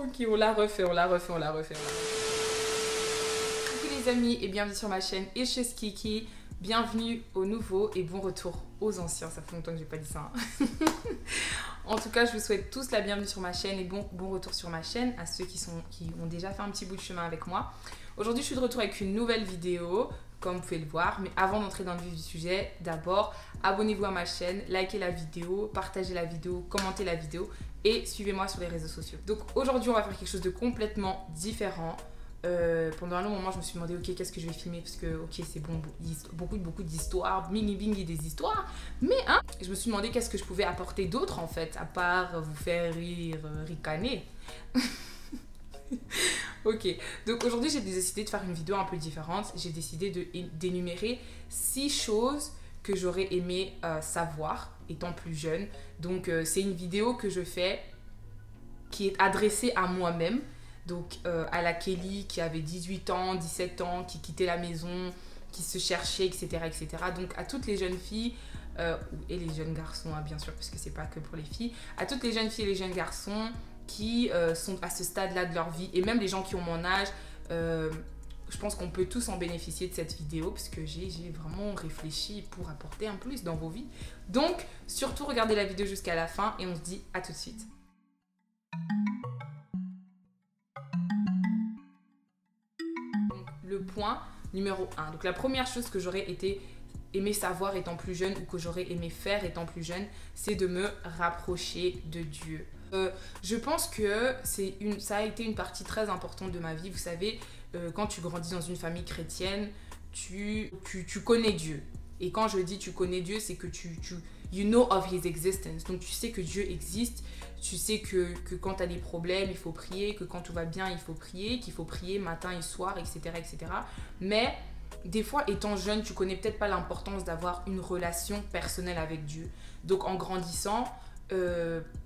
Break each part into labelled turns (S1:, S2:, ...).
S1: Ok, on la refait. Coucou les amis et bienvenue sur ma chaîne et chez Kiki. Bienvenue aux nouveaux et bon retour aux anciens. Ça fait longtemps que j'ai pas dit ça. Hein. En tout cas, je vous souhaite tous la bienvenue sur ma chaîne et bon retour sur ma chaîne à ceux qui ont déjà fait un petit bout de chemin avec moi. Aujourd'hui, je suis de retour avec une nouvelle vidéo, comme vous pouvez le voir. Mais avant d'entrer dans le vif du sujet, d'abord, abonnez-vous à ma chaîne, likez la vidéo, partagez la vidéo, commentez la vidéo et suivez-moi sur les réseaux sociaux. Donc aujourd'hui, on va faire quelque chose de complètement différent. Pendant un long moment, je me suis demandé ok, qu'est-ce que je vais filmer parce que ok, c'est bon, beaucoup d'histoires, bingy des histoires, mais hein, je me suis demandé qu'est-ce que je pouvais apporter d'autre en fait, à part vous faire rire, ricaner. Ok, donc aujourd'hui j'ai décidé de faire une vidéo un peu différente. J'ai décidé d'énumérer 6 choses que j'aurais aimé savoir étant plus jeune. Donc c'est une vidéo que je fais qui est adressée à moi-même. Donc à la Kelly qui avait 18 ans, 17 ans, qui quittait la maison, qui se cherchait, etc. etc. Donc à toutes les jeunes filles, et les jeunes garçons hein, bien sûr, parce que c'est pas que pour les filles, à toutes les jeunes filles et les jeunes garçons qui sont à ce stade-là de leur vie, et même les gens qui ont mon âge, je pense qu'on peut tous en bénéficier de cette vidéo, parce que j'ai vraiment réfléchi pour apporter un plus dans vos vies. Donc surtout regardez la vidéo jusqu'à la fin et on se dit à tout de suite. Le point numéro 1. Donc la première chose que j'aurais aimé savoir étant plus jeune ou que j'aurais aimé faire étant plus jeune, c'est de me rapprocher de Dieu. Je pense que ça a été une partie très importante de ma vie. Vous savez, quand tu grandis dans une famille chrétienne, tu connais Dieu. Et quand je dis tu connais Dieu, c'est que you know of his existence. Donc tu sais que Dieu existe. Tu sais que quand tu as des problèmes, il faut prier, que quand tout va bien, il faut prier, qu'il faut prier matin et soir, etc. etc. Mais des fois, étant jeune, tu connais peut-être pas l'importance d'avoir une relation personnelle avec Dieu. Donc en grandissant,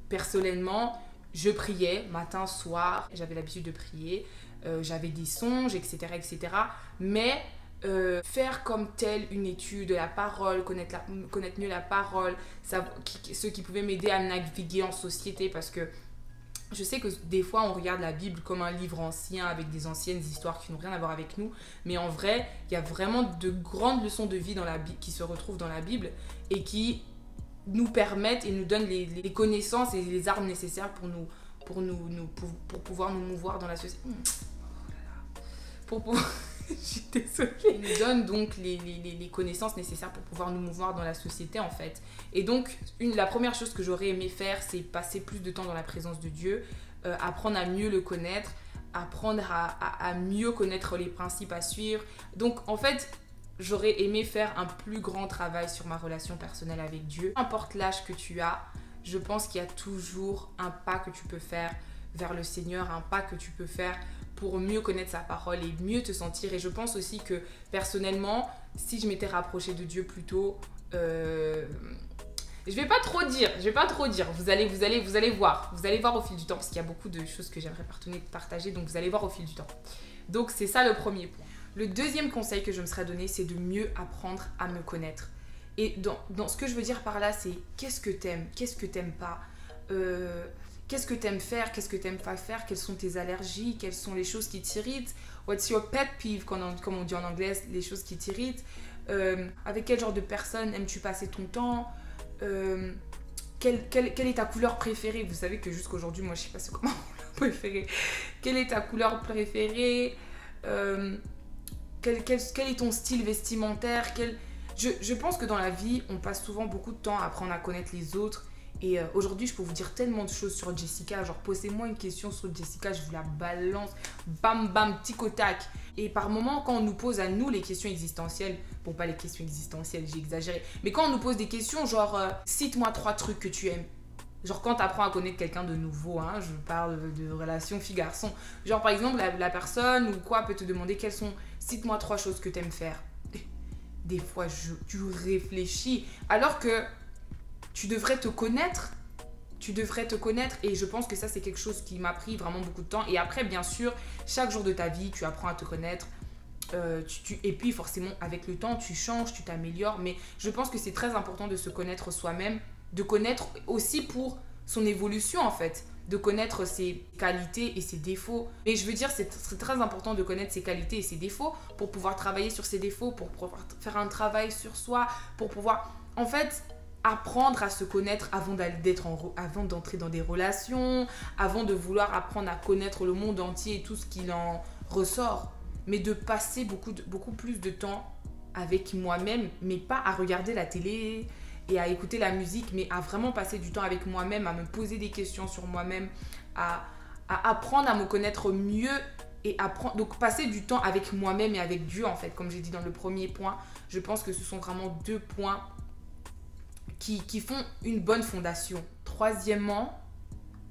S1: personnellement, je priais matin, soir, j'avais l'habitude de prier, j'avais des songes, etc. etc. Mais faire comme telle une étude de la parole, connaître mieux la parole, ceux qui pouvaient m'aider à naviguer en société, parce que je sais que des fois on regarde la Bible comme un livre ancien avec des anciennes histoires qui n'ont rien à voir avec nous, mais en vrai il y a vraiment de grandes leçons de vie dans la Bible qui se retrouvent dans la Bible et qui nous permettent et nous donnent les connaissances et les armes nécessaires pour pouvoir nous mouvoir dans la société. Pour pouvoir... Je suis désolée. Il nous donne donc les connaissances nécessaires pour pouvoir nous mouvoir dans la société en fait. Et donc la première chose que j'aurais aimé faire, c'est passer plus de temps dans la présence de Dieu, apprendre à mieux le connaître, apprendre à mieux connaître les principes à suivre. Donc en fait, j'aurais aimé faire un plus grand travail sur ma relation personnelle avec Dieu. Peu importe l'âge que tu as, je pense qu'il y a toujours un pas que tu peux faire vers le Seigneur, un pas que tu peux faire pour mieux connaître sa parole et mieux te sentir. Et je pense aussi que personnellement, si je m'étais rapprochée de Dieu plus tôt, je vais pas trop dire, vous allez voir au fil du temps, parce qu'il y a beaucoup de choses que j'aimerais partager, donc vous allez voir au fil du temps. Donc c'est ça le premier point. Le deuxième conseil que je me serais donné, c'est de mieux apprendre à me connaître. Et dans ce que je veux dire par là, c'est qu'est-ce que t'aimes pas, qu'est-ce que t'aimes faire, qu'est-ce que t'aimes pas faire, quelles sont tes allergies, quelles sont les choses qui t'irritent, what's your pet peeve, comme on dit en anglais, les choses qui t'irritent, avec quel genre de personne aimes-tu passer ton temps, quelle est ta couleur préférée. Vous savez que jusqu'aujourd'hui, moi je sais pas c'est comment préférée. Quelle est ta couleur préférée, quel est ton style vestimentaire, je pense que dans la vie, on passe souvent beaucoup de temps à apprendre à connaître les autres. Et aujourd'hui, je peux vous dire tellement de choses sur Jessica. Genre, posez-moi une question sur Jessica, je vous la balance. Bam, bam, tic au tac. Et par moments, quand on nous pose à nous les questions existentielles, bon, pas les questions existentielles, j'ai exagéré, mais quand on nous pose des questions, genre, cite-moi 3 trucs que tu aimes. Genre, quand tu apprends à connaître quelqu'un de nouveau, hein, je parle de relation fille-garçon. Genre, par exemple, la personne ou quoi peut te demander cite-moi 3 choses que tu aimes faire. Des fois, tu réfléchis. Alors que tu devrais te connaître. Et je pense que ça, c'est quelque chose qui m'a pris vraiment beaucoup de temps. Et après, bien sûr, chaque jour de ta vie, tu apprends à te connaître. Et puis, forcément, avec le temps, tu changes, tu t'améliores. Mais je pense que c'est très important de se connaître soi-même. De connaître aussi pour son évolution en fait, de connaître ses qualités et ses défauts. Et je veux dire, c'est très important de connaître ses qualités et ses défauts pour pouvoir travailler sur ses défauts, pour pouvoir faire un travail sur soi, pour pouvoir, en fait, apprendre à se connaître avant d'entrer dans des relations, avant de vouloir apprendre à connaître le monde entier et tout ce qu'il en ressort. Mais de passer beaucoup plus de temps avec moi-même, mais pas à regarder la télé et à écouter la musique, mais à vraiment passer du temps avec moi-même, à me poser des questions sur moi-même, à apprendre à me connaître mieux et donc passer du temps avec moi-même et avec Dieu en fait, comme j'ai dit dans le premier point. Je pense que ce sont vraiment 2 points qui font une bonne fondation. Troisièmement,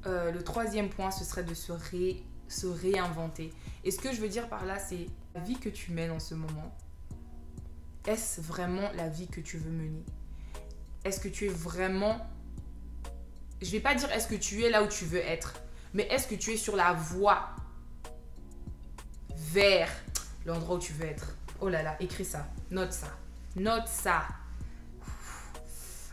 S1: le 3e point, ce serait de se réinventer. Et ce que je veux dire par là, c'est la vie que tu mènes en ce moment. Est-ce vraiment la vie que tu veux mener? Est-ce que tu es vraiment... Je vais pas dire est-ce que tu es là où tu veux être, mais est-ce que tu es sur la voie vers l'endroit où tu veux être? Oh là là, écris ça, note ça. Note ça.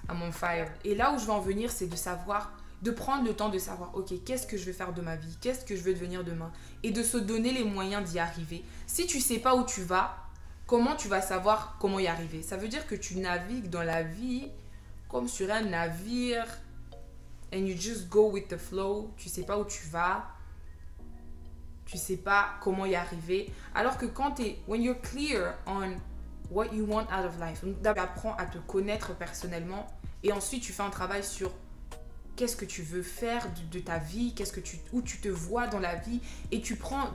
S1: I'm on fire. Et là où je veux en venir, c'est de prendre le temps de savoir, ok, qu'est-ce que je veux faire de ma vie? Qu'est-ce que je veux devenir demain? Et de se donner les moyens d'y arriver. Si tu sais pas où tu vas, comment tu vas savoir comment y arriver? Ça veut dire que tu navigues dans la vie comme sur un navire and you just go with the flow. Tu sais pas où tu vas. Tu sais pas comment y arriver. Alors que when you're clear on what you want out of life, tu apprends à te connaître personnellement et ensuite tu fais un travail sur qu'est-ce que tu veux faire de ta vie, où tu te vois dans la vie, et tu prends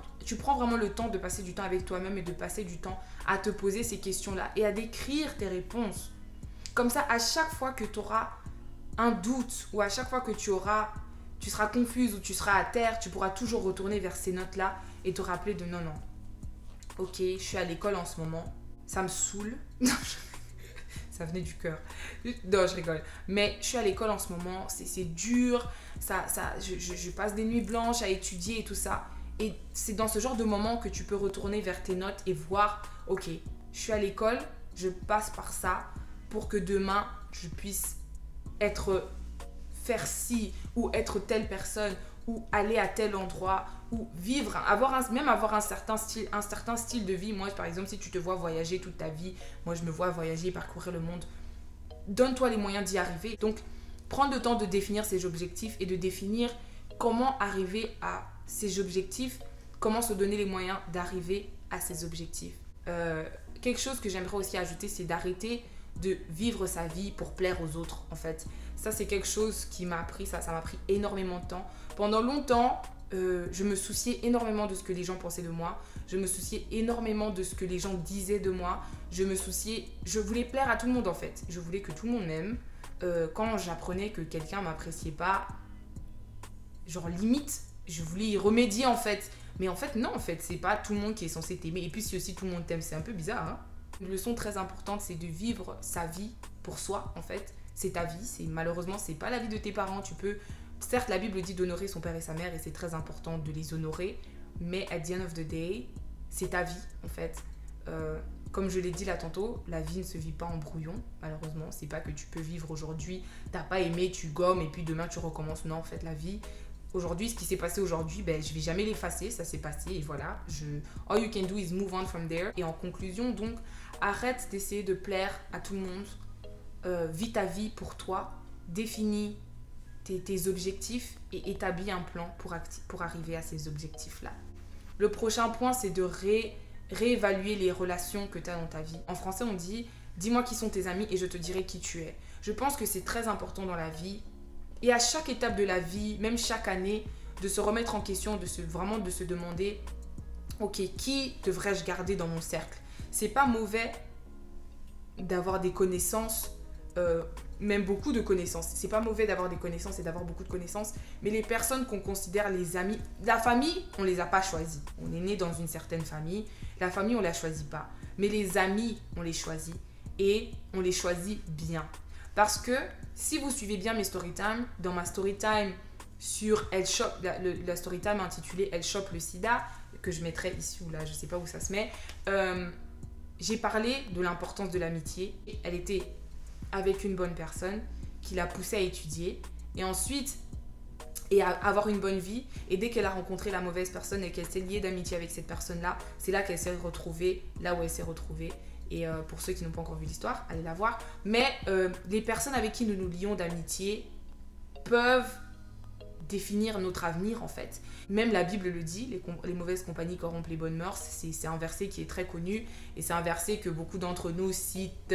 S1: vraiment le temps de passer du temps avec toi-même et de passer du temps à te poser ces questions-là et à décrire tes réponses. Comme ça, à chaque fois que tu auras un doute ou à chaque fois que tu seras confuse ou tu seras à terre, tu pourras toujours retourner vers ces notes-là et te rappeler de non, ok, je suis à l'école en ce moment, ça me saoule. Ça venait du cœur. Non, je rigole. Mais je suis à l'école en ce moment, c'est dur, je passe des nuits blanches à étudier et tout ça. Et c'est dans ce genre de moment que tu peux retourner vers tes notes et voir, ok, je suis à l'école, je passe par ça pour que demain, je puisse faire ci ou être telle personne ou aller à tel endroit ou vivre, avoir un certain style de vie. Moi, par exemple, si tu te vois voyager toute ta vie, moi, je me vois voyager, parcourir le monde. Donne-toi les moyens d'y arriver. Donc, prends le temps de définir ces objectifs et de définir comment arriver à ces objectifs, comment se donner les moyens d'arriver à ces objectifs. Quelque chose que j'aimerais aussi ajouter, c'est d'arrêter de vivre sa vie pour plaire aux autres, en fait. Ça, c'est quelque chose qui m'a appris, ça m'a pris énormément de temps. Pendant longtemps, je me souciais énormément de ce que les gens pensaient de moi. Je me souciais énormément de ce que les gens disaient de moi. Je voulais plaire à tout le monde, en fait. Je voulais que tout le monde m'aime. Quand j'apprenais que quelqu'un m'appréciait pas, genre limite, je voulais y remédier, en fait. Mais en fait, non, en fait, c'est pas tout le monde qui est censé t'aimer. Et puis, si aussi tout le monde t'aime, c'est un peu bizarre, hein. Une leçon très importante, c'est de vivre sa vie pour soi, en fait. C'est ta vie, malheureusement, c'est pas la vie de tes parents. Certes, la Bible dit d'honorer son père et sa mère, et c'est très important de les honorer, mais at the end of the day, c'est ta vie, en fait. Comme je l'ai dit là tantôt, la vie ne se vit pas en brouillon, malheureusement. C'est pas que tu peux vivre aujourd'hui, t'as pas aimé, tu gommes, et puis demain tu recommences. Non, en fait, la vie... Aujourd'hui, ce qui s'est passé aujourd'hui, je vais jamais l'effacer, ça s'est passé et voilà. All you can do is move on from there. Et en conclusion, donc, arrête d'essayer de plaire à tout le monde. Vis ta vie pour toi, définis tes objectifs et établis un plan pour arriver à ces objectifs-là. Le prochain point, c'est de réévaluer les relations que tu as dans ta vie. En français, on dit « Dis-moi qui sont tes amis et je te dirai qui tu es ». Je pense que c'est très important dans la vie. Et à chaque étape de la vie, même chaque année, de se remettre en question, de se demander, ok, qui devrais-je garder dans mon cercle? C'est pas mauvais d'avoir des connaissances, même beaucoup de connaissances. C'est pas mauvais d'avoir des connaissances et d'avoir beaucoup de connaissances, mais les personnes qu'on considère les amis, la famille, on les a pas choisis. On est né dans une certaine famille, la famille, on la choisit pas. Mais les amis, on les choisit et on les choisit bien. Parce que si vous suivez bien mes storytime, dans ma storytime sur Elle chope, la storytime intitulée Elle chope le sida, que je mettrai ici ou là, je sais pas où ça se met, j'ai parlé de l'importance de l'amitié. Elle était avec une bonne personne qui l'a poussée à étudier. Et ensuite, et à avoir une bonne vie. Et dès qu'elle a rencontré la mauvaise personne et qu'elle s'est liée d'amitié avec cette personne-là, c'est là qu'elle s'est retrouvée, là où elle s'est retrouvée. Et pour ceux qui n'ont pas encore vu l'histoire, allez la voir. Mais les personnes avec qui nous nous lions d'amitié peuvent définir notre avenir en fait. Même la Bible le dit, les mauvaises compagnies corrompent les bonnes mœurs. C'est un verset qui est très connu et c'est un verset que beaucoup d'entre nous citent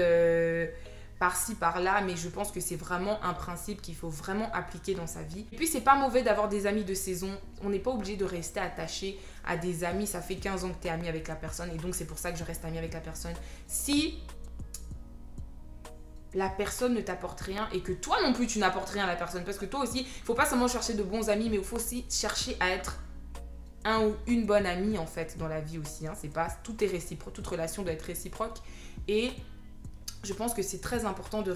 S1: par-ci par-là, mais je pense que c'est vraiment un principe qu'il faut vraiment appliquer dans sa vie. Et puis c'est pas mauvais d'avoir des amis de saison. On n'est pas obligé de rester attaché à des amis. Ça fait 15 ans que tu es ami avec la personne et donc c'est pour ça que je reste ami avec la personne. Si la personne ne t'apporte rien et que toi non plus tu n'apportes rien à la personne, parce que toi aussi, il faut pas seulement chercher de bons amis, mais il faut aussi chercher à être un ou une bonne amie en fait dans la vie aussi. C'est pas, tout est réciproque, toute relation doit être réciproque. Et je pense que c'est très important de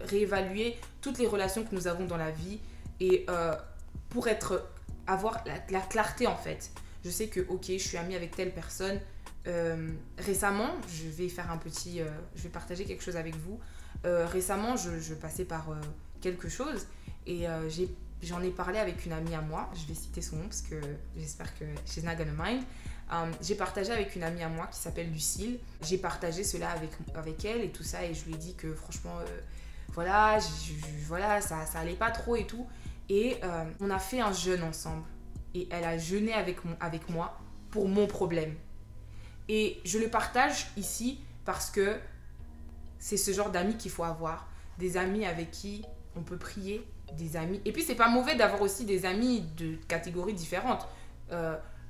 S1: réévaluer toutes les relations que nous avons dans la vie et pour avoir la clarté en fait. Je sais que ok, je suis amie avec telle personne. Récemment, je vais partager quelque chose avec vous. Récemment, je passais par quelque chose et j'en ai parlé avec une amie à moi. Je vais citer son nom parce que j'espère que she's not gonna mind. J'ai partagé avec une amie à moi qui s'appelle Lucille. J'ai partagé cela avec elle et tout ça et je lui ai dit que franchement, voilà, ça allait pas trop et tout. Et on a fait un jeûne ensemble et elle a jeûné avec moi pour mon problème. Et je le partage ici parce que c'est ce genre d'amis qu'il faut avoir. Des amis avec qui on peut prier, des amis. Et puis, c'est pas mauvais d'avoir aussi des amis de catégories différentes.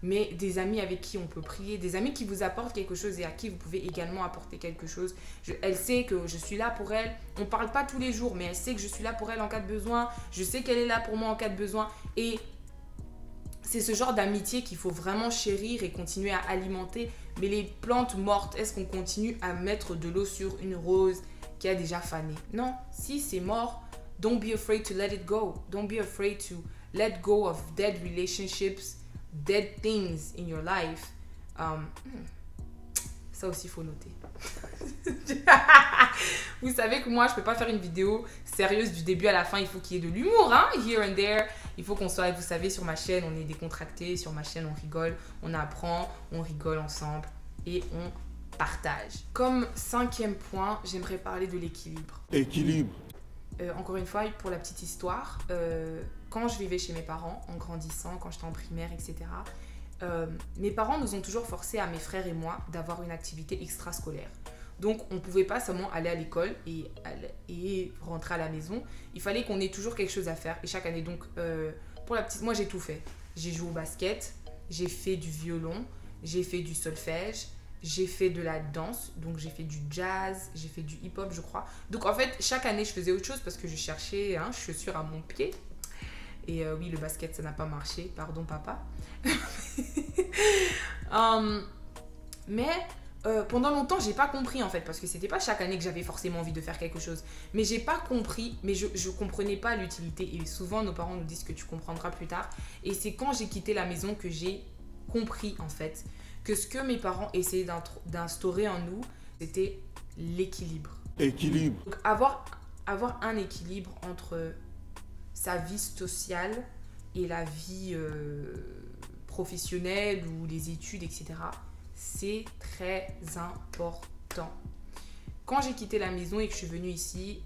S1: Mais des amis avec qui on peut prier, des amis qui vous apportent quelque chose et à qui vous pouvez également apporter quelque chose. Elle sait que je suis là pour elle. On ne parle pas tous les jours, mais elle sait que je suis là pour elle en cas de besoin. Je sais qu'elle est là pour moi en cas de besoin. Et c'est ce genre d'amitié qu'il faut vraiment chérir et continuer à alimenter. Mais les plantes mortes, est-ce qu'on continue à mettre de l'eau sur une rose qui a déjà fané? Non, si c'est mort, don't be afraid to let it go. Don't be afraid to let go of dead relationships, dead things in your life. Ça aussi, il faut noter. Vous savez que moi, je peux pas faire une vidéo sérieuse du début à la fin. Il faut qu'il y ait de l'humour, hein, here and there. Il faut qu'on soit, vous savez, sur ma chaîne, on est décontracté. Sur ma chaîne, on rigole, on apprend, on rigole ensemble et on partage. Comme 5e point, j'aimerais parler de l'équilibre.
S2: Équilibre.
S1: Encore une fois, pour la petite histoire, quand je vivais chez mes parents, en grandissant, quand j'étais en primaire, etc., mes parents nous ont toujours forcés, à mes frères et moi, d'avoir une activité extrascolaire. Donc, on ne pouvait pas seulement aller à l'école et rentrer à la maison. Il fallait qu'on ait toujours quelque chose à faire. Et chaque année, donc, pour la petite, moi, j'ai tout fait. J'ai joué au basket, j'ai fait du violon, j'ai fait du solfège, j'ai fait de la danse, donc j'ai fait du jazz, j'ai fait du hip-hop, je crois. Donc, en fait, chaque année, je faisais autre chose parce que je cherchais chaussures à mon pied. Et oui, le basket, ça n'a pas marché. Pardon, papa. Mais pendant longtemps, j'ai pas compris en fait. Parce que c'était pas chaque année que j'avais forcément envie de faire quelque chose. Mais j'ai pas compris. Mais je comprenais pas l'utilité. Et souvent, nos parents nous disent que tu comprendras plus tard. Et c'est quand j'ai quitté la maison que j'ai compris en fait que ce que mes parents essayaient d'instaurer en nous, c'était l'équilibre.
S2: Équilibre.
S1: Donc, avoir un équilibre entre sa vie sociale et la vie professionnelle ou les études, etc. C'est très important. Quand j'ai quitté la maison et que je suis venue ici,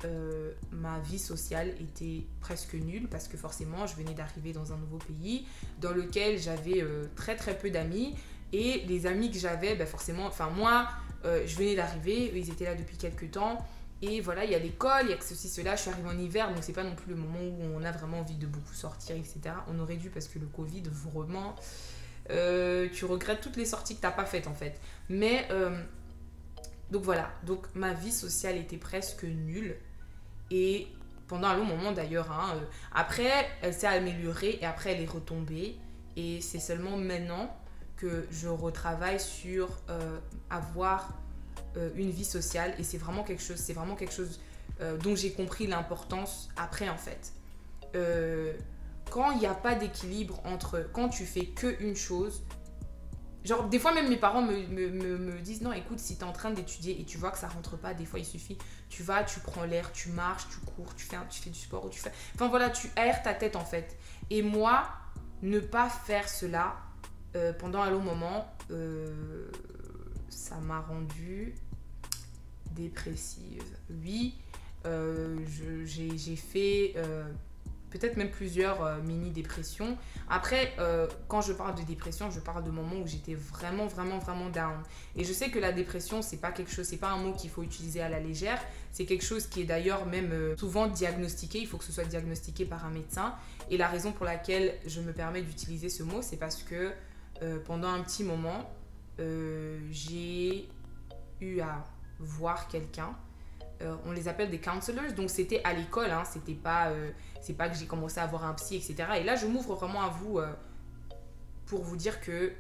S1: ma vie sociale était presque nulle parce que forcément, je venais d'arriver dans un nouveau pays dans lequel j'avais très très peu d'amis. Et les amis que j'avais, forcément, moi, je venais d'arriver, eux, ils étaient là depuis quelques temps. Et voilà, il y a l'école, il y a que ceci, cela. Je suis arrivée en hiver, donc c'est pas non plus le moment où on a vraiment envie de beaucoup sortir, etc. On aurait dû parce que le Covid, vraiment, tu regrettes toutes les sorties que t'as pas faites en fait. Mais, donc voilà. Donc ma vie sociale était presque nulle. Et pendant un long moment d'ailleurs, après, elle s'est améliorée et après, elle est retombée. Et c'est seulement maintenant que je retravaille sur avoir une vie sociale et c'est vraiment quelque chose dont j'ai compris l'importance après en fait. Quand il n'y a pas d'équilibre entre quand tu fais qu'une chose, Genre, des fois, même mes parents me disent non, écoute, si t'es en train d'étudier et tu vois que ça rentre pas, des fois, il suffit, tu vas, tu prends l'air, tu marches, tu cours, tu fais du sport ou tu fais. Enfin, voilà, tu aères ta tête en fait. Et moi, ne pas faire cela pendant un long moment, ça m'a rendue dépressive. Oui, j'ai fait peut-être même plusieurs mini-dépressions. Après, quand je parle de dépression, je parle de moments où j'étais vraiment, vraiment, vraiment down. Et je sais que la dépression, c'est pas quelque chose, c'est pas un mot qu'il faut utiliser à la légère. C'est quelque chose qui est d'ailleurs même souvent diagnostiqué. Il faut que ce soit diagnostiqué par un médecin. Et la raison pour laquelle je me permets d'utiliser ce mot, c'est parce que pendant un petit moment, j'ai eu à voir quelqu'un. On les appelle des counselors, donc c'était à l'école, hein, c'est pas que j'ai commencé à avoir un psy, etc. Et là, je m'ouvre vraiment à vous pour vous dire que,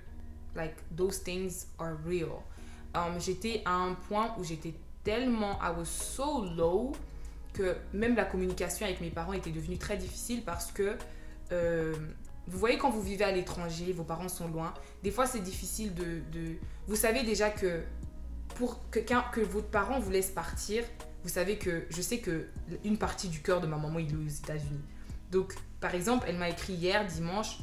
S1: like, those things are real. J'étais à un point où j'étais tellement, I was so low, que même la communication avec mes parents était devenue très difficile parce que, vous voyez, quand vous vivez à l'étranger, vos parents sont loin, des fois c'est difficile de... Vous savez déjà que pour que votre parent vous laisse partir, vous savez que je sais que une partie du cœur de ma maman, il est aux États-Unis. Donc, par exemple, elle m'a écrit hier, dimanche,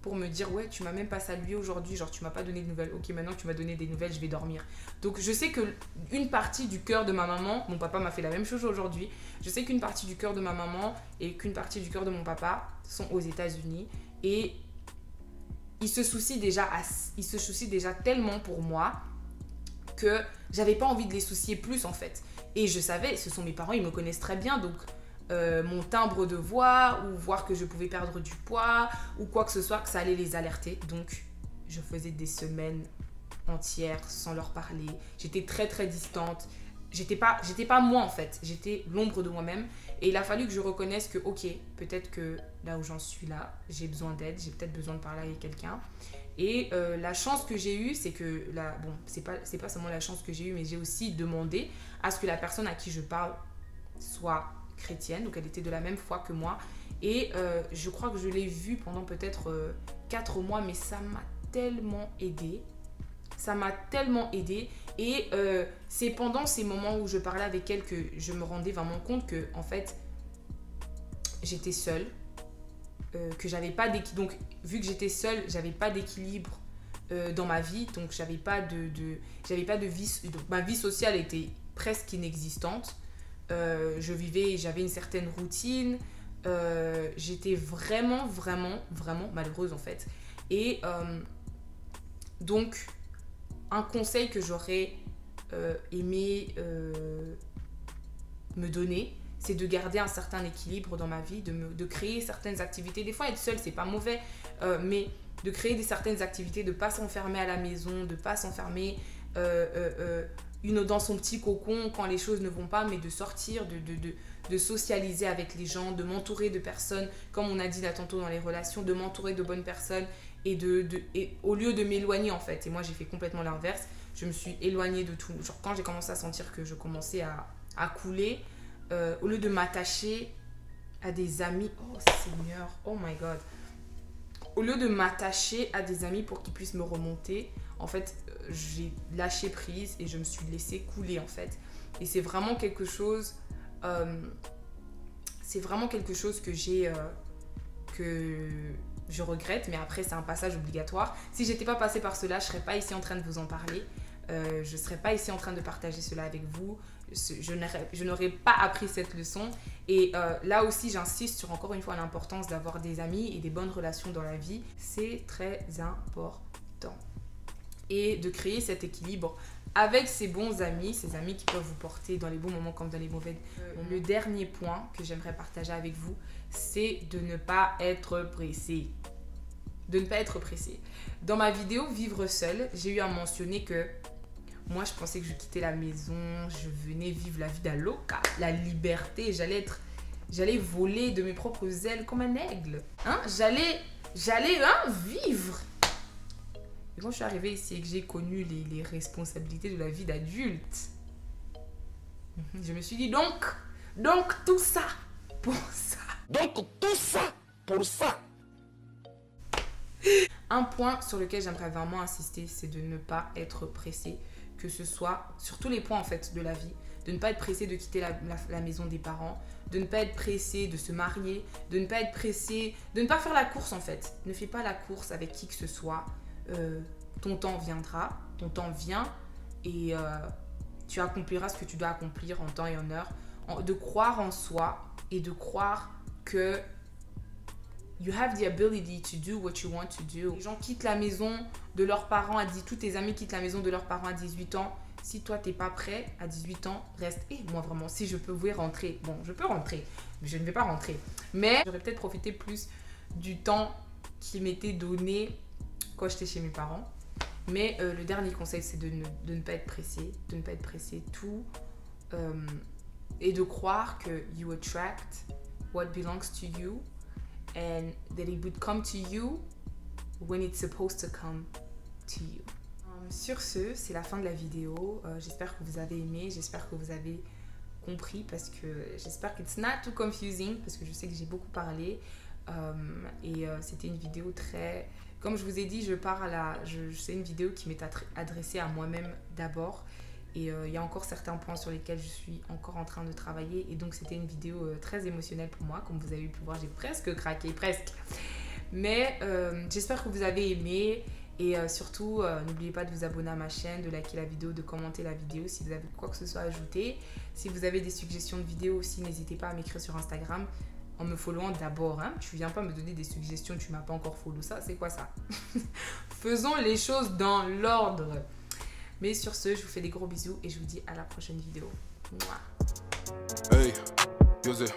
S1: pour me dire ouais, tu m'as même pas salué aujourd'hui, genre tu m'as pas donné de nouvelles. Ok, maintenant que tu m'as donné des nouvelles, je vais dormir. Donc, je sais que une partie du cœur de ma maman, mon papa m'a fait la même chose aujourd'hui. Je sais qu'une partie du cœur de ma maman et qu'une partie du cœur de mon papa sont aux États-Unis et ils se soucient déjà tellement pour moi que j'avais pas envie de les soucier plus en fait. Et je savais, ce sont mes parents, ils me connaissent très bien, donc mon timbre de voix ou voir que je pouvais perdre du poids ou quoi que ce soit, que ça allait les alerter. Donc je faisais des semaines entières sans leur parler. J'étais très très distante. J'étais pas moi en fait, j'étais l'ombre de moi-même. Et il a fallu que je reconnaisse que ok, peut-être que là où j'en suis là, j'ai besoin d'aide, j'ai peut-être besoin de parler avec quelqu'un. Et la chance que j'ai eue, c'est que, bon, c'est pas seulement la chance que j'ai eue, mais j'ai aussi demandé à ce que la personne à qui je parle soit chrétienne, donc elle était de la même foi que moi. Et je crois que je l'ai vue pendant peut-être 4 mois, mais ça m'a tellement aidée. Ça m'a tellement aidée. Et c'est pendant ces moments où je parlais avec elle que je me rendais vraiment compte que, en fait, j'étais seule. Que j'avais pas d'équilibre. Donc, vu que j'étais seule, j'avais pas d'équilibre dans ma vie. Donc, j'avais pas de vie. Donc, ma vie sociale était presque inexistante. J'avais une certaine routine. J'étais vraiment, vraiment, vraiment malheureuse en fait. Et donc, un conseil que j'aurais aimé me donner, c'est de garder un certain équilibre dans ma vie, de créer certaines activités. Des fois, être seule, c'est pas mauvais, mais de créer certaines activités, de pas s'enfermer à la maison, de pas s'enfermer dans son petit cocon quand les choses ne vont pas, mais de sortir, de socialiser avec les gens, de m'entourer de personnes, comme on a dit là tantôt dans les relations, de m'entourer de bonnes personnes et au lieu de m'éloigner en fait. Et moi, j'ai fait complètement l'inverse. Je me suis éloignée de tout. Genre, quand j'ai commencé à sentir que je commençais à couler, au lieu de m'attacher à des amis, oh Seigneur, oh my God, au lieu de m'attacher à des amis pour qu'ils puissent me remonter, en fait, j'ai lâché prise et je me suis laissée couler en fait. Et c'est vraiment quelque chose, que je regrette, mais après c'est un passage obligatoire. Si j'étais pas passée par cela, je serais pas ici en train de vous en parler. Je serais pas ici en train de partager cela avec vous. Je n'aurais pas appris cette leçon. Et là aussi, j'insiste sur encore une fois l'importance d'avoir des amis et des bonnes relations dans la vie. C'est très important. Et de créer cet équilibre avec ces bons amis, ces amis qui peuvent vous porter dans les bons moments comme dans les mauvais. Le dernier point que j'aimerais partager avec vous, c'est de ne pas être pressé. De ne pas être pressé. Dans ma vidéo Vivre seule, j'ai eu à mentionner que moi, je pensais que je quittais la maison, je venais vivre la vida loca, la liberté, j'allais voler de mes propres ailes comme un aigle. Hein? J'allais vivre. Et quand je suis arrivée ici et que j'ai connu les responsabilités de la vie d'adulte, je me suis dit donc tout ça pour ça.
S2: Donc tout ça pour ça.
S1: Un point sur lequel j'aimerais vraiment insister, c'est de ne pas être pressé, que ce soit sur tous les points en fait de la vie, de ne pas être pressé de quitter la maison des parents, de ne pas être pressé de se marier, de ne pas être pressé, de ne pas faire la course en fait. Ne fais pas la course avec qui que ce soit. Ton temps viendra, ton temps vient et tu accompliras ce que tu dois accomplir en temps et en heure. De croire en soi et de croire que you have the ability to do what you want to do. Les gens quittent la maison de leurs parents tous tes amis quittent la maison de leurs parents à 18 ans. Si toi, t'es pas prêt à 18 ans, reste. Et moi, vraiment, si je pouvais rentrer, bon, je peux rentrer, mais je ne vais pas rentrer. Mais j'aurais peut-être profité plus du temps qui m'était donné quand j'étais chez mes parents. Mais le dernier conseil, c'est de ne pas être pressé, de ne pas être pressé tout. Et de croire que you attract what belongs to you and that it would come to you when it's supposed to come to you. Sur ce, c'est la fin de la vidéo. J'espère que vous avez aimé, j'espère que vous avez compris parce que j'espère que it's not too confusing parce que je sais que j'ai beaucoup parlé c'était une vidéo très... Comme je vous ai dit, c'est une vidéo qui m'est adressée à moi-même d'abord. Et il y a encore certains points sur lesquels je suis encore en train de travailler. Et donc, c'était une vidéo très émotionnelle pour moi. Comme vous avez pu voir, j'ai presque craqué, presque. Mais j'espère que vous avez aimé. Et surtout, n'oubliez pas de vous abonner à ma chaîne, de liker la vidéo, de commenter la vidéo si vous avez quoi que ce soit à ajouter. Si vous avez des suggestions de vidéos aussi, n'hésitez pas à m'écrire sur Instagram en me followant d'abord. Hein. Tu viens pas me donner des suggestions, tu m'as pas encore follow. Ça, c'est quoi ça? Faisons les choses dans l'ordre. Mais sur ce, je vous fais des gros bisous et je vous dis à la prochaine vidéo. Mouah. Hey, José.